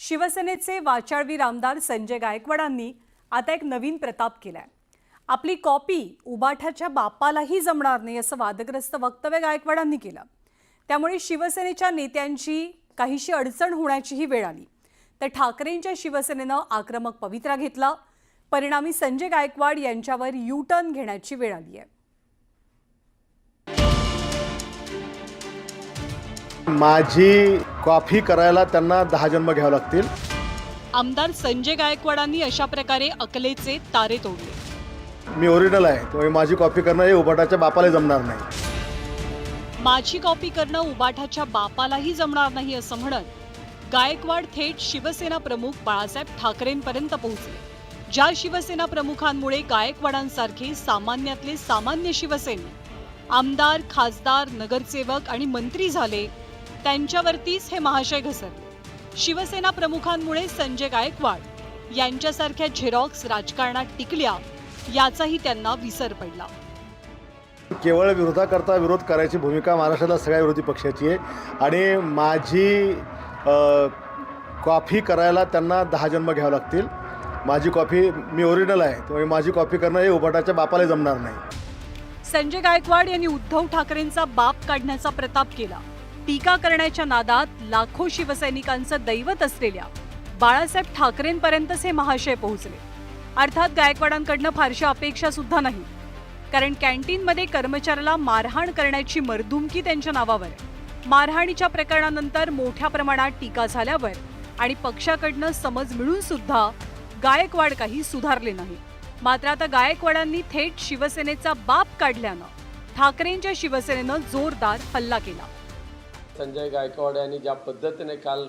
शिवसेनेचे वाचाळवीर आमदार संजय गायकवाडांनी आता एक नवीन प्रताप केलाय। आपली कॉपी उबाठाच्या बापालाही जमणार नाही असं वादग्रस्त वक्तव्य गायकवाडांनी केलं। त्यामुळे शिवसेनेच्या नेत्यांची काहीशी अडचण होण्याचीही वेळ आली। तर ठाकरेंच्या शिवसेनेनं आक्रमक पवित्रा घेतला। परिणामी संजय गायकवाड यांच्यावर यू टर्न घेण्याची वेळ आली आहे। माझी कॉफी करायला त्यांना 10 जन्म घ्यावे लागतील। आमदार संजय गायकवाडांनी अशा प्रकारे अकलेचे तारे तोडले। मी ओरिजिनल आहे, त्यामुळे माझी कॉफी करणं हे उबाटाच्या बापाला जमणार नाही। माझी कॉपी करणं उबाठाच्या बापालाही जमणार नाही असं म्हणत गायकवाड थेट शिवसेना प्रमुख बाळासाहेब ठाकरेंपर्यंत पोहोचले। ज्या शिवसेना प्रमुखांमुळे गायकवाडांसारखे सामान्यातले सामान्य शिवसैनिक आमदार, खासदार, नगरसेवक आणि मंत्री झाले, त्यांच्यावरतीच हे महाशय घसरले। शिवसेना प्रमुखांमुळे संजय गायकवाड यांच्यासारख्या झेरॉक्स राजकारणात टिकल्या याचाही त्यांना विसर पडला। केवळ विरोधाकरता विरोध करायची भूमिका महाराष्ट्रातल्या सगळ्या विरोधी पक्षाची आहे आणि माझी कॉफी करायला त्यांना 10 जन्म घ्यावे लागतील। माझी कॉफी मी ओरिजिनल आहे, त्यामुळे माझी कॉफी करणं हे उबाटाच्या बापाला जमणार नाही। संजय गायकवाड यांनी उद्धव ठाकरेंचा बाप काढण्याचा प्रताप केला। टीका करण्याच्या नादात लाखो शिवसैनिकांचं दैवत असलेल्या बाळासाहेब ठाकरेंपर्यंतच हे महाशय पोहोचले। अर्थात गायकवाडांकडनं फारशा अपेक्षा सुद्धा नाही, कारण कॅन्टीनमध्ये कर्मचाऱ्याला मारहाण करण्याची मर्दुमकी त्यांच्या नावावर आहे। मारहाणीच्या प्रकरणानंतर मोठ्या प्रमाणात टीका झाल्यावर आणि पक्षाकडनं समज मिळून सुद्धा गायकवाड काही सुधारले नाही। मात्र आता गायकवाडांनी थेट शिवसेनेचा बाप काढल्यानं ठाकरेंच्या शिवसेनेनं जोरदार हल्ला केला। संजय गायकवाड यांनी ज्या पद्धतीने काल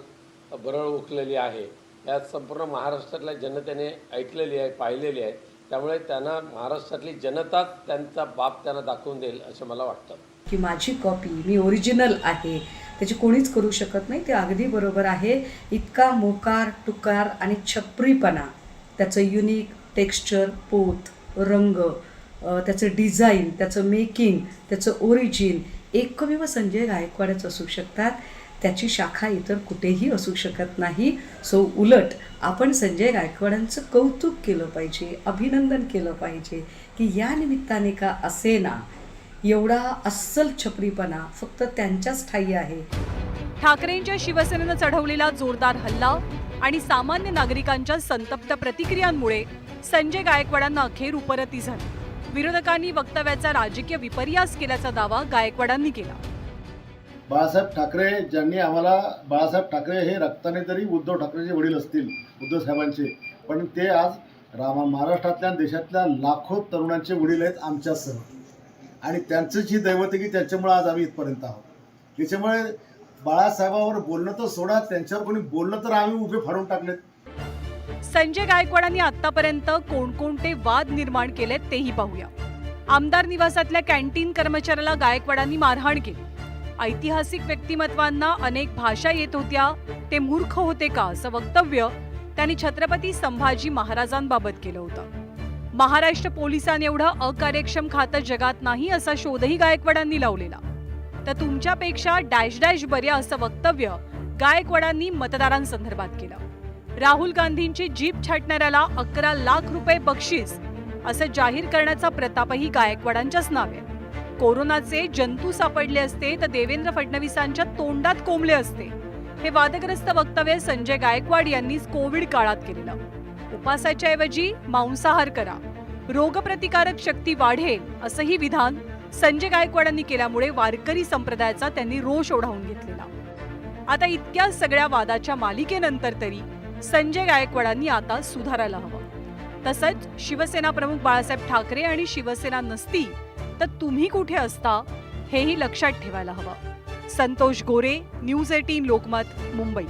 बरळ उकलेली आहे यात संपूर्ण महाराष्ट्रातल्या जनतेने ऐकलेली आहे, पाहिलेली आहे। त्यामुळे त्यांना महाराष्ट्रातली जनताच त्यांचा बाप त्यांना दाखवून देईल असं मला वाटतं। की माझी कॉपी मी ओरिजिनल आहे, त्याची कोणीच करू शकत नाही, ते अगदी बरोबर आहे। इतका मोकार, टुकार आणि छपरीपणा, त्याचं युनिक टेक्स्चर, पोत, रंग, त्याचं डिझाईन, त्याचं मेकिंग, त्याचं ओरिजिन एकमेव संजय गायकवाडच असू शकतात। त्याची शाखा इतर कुठेही असू शकत नाही। सो उलट आपण संजय गायकवाडांचं कौतुक केलं पाहिजे, अभिनंदन केलं पाहिजे की या निमित्ताने का असेना एवढा अस्सल छपरीपणा फक्त त्यांच्याच ठायी आहे। ठाकरेंच्या शिवसेनेनं चढवलेला जोरदार हल्ला आणि सामान्य नागरिकांच्या संतप्त प्रतिक्रियांमुळे संजय गायकवाडांना अखेर उपरती झाली। विरोधकांनी वक्तव्याचा राजकीय विपर्यास केल्याचा दावा गायकवाडांनी केला। बाळासाहेब ठाकरे ज्यांनी आम्हाला, बाळासाहेब ठाकरे हे रक्ताने तरी उद्धव ठाकरेचे वडील असतील, उद्धव साहेबांचे, पण ते आज महाराष्ट्रातल्या देशातल्या लाखो तरुणांचे वडील आहेत आमच्यासह, आणि त्यांचंच ही दैवत आहे की त्यांच्यामुळे आज आम्ही इथपर्यंत आहोत। त्याच्यामुळे बाळासाहेबांवर बोलणं तर सोडा, त्यांच्यावर कोणी बोलणं तर आम्ही उभे फाडून टाकलेत। संजय गायकवाडांनी आतापर्यंत कोणकोणते वाद निर्माण केलेत तेही पाहूया। आमदार निवासातल्या कॅन्टीन कर्मचाऱ्याला गायकवाडांनी मारहाण केली। ऐतिहासिक व्यक्तिमत्वांना अनेक भाषा येत होत्या, ते मूर्ख होते का असं वक्तव्य त्यांनी छत्रपती संभाजी महाराजांबाबत केलं होतं। महाराष्ट्र पोलिसांएवढं अकार्यक्षम खातं जगात नाही असा शोधही गायकवाडांनी लावलेला। तर तुमच्यापेक्षा डॅश डॅश बऱ्या असं वक्तव्य गायकवाडांनी मतदारांसंदर्भात केलं। राहुल गांधींची जीप छाटणाऱ्याला 11 लाख रुपये बक्षीस असं जाहीर करण्याचा प्रतापही गायकवाडांच्याच नावे। कोरोनाचे जंतू सापडले असते तर देवेंद्र फडणवीसांच्या तोंडात कोंबले असते, हे वादग्रस्त वक्तव्य संजय गायकवाड यांनी कोविड काळात केलेलं। उपासाच्या ऐवजी मांसाहार करा, रोगप्रतिकारक शक्ती वाढेल असंही विधान संजय गायकवाडांनी केल्यामुळे वारकरी संप्रदायाचा त्यांनी रोष ओढावून घेतलेला। आता इतक्या सगळ्या वादाच्या मालिकेनंतर तरी संजय गायकवाडांनी आता सुधारायला हवं। तसंच शिवसेना प्रमुख बाळासाहेब ठाकरे आणि शिवसेना नसती तर तुम्ही कुठे असता हेही लक्षात ठेवायला हवं। संतोष गोरे, न्यूज 18 लोकमत, मुंबई।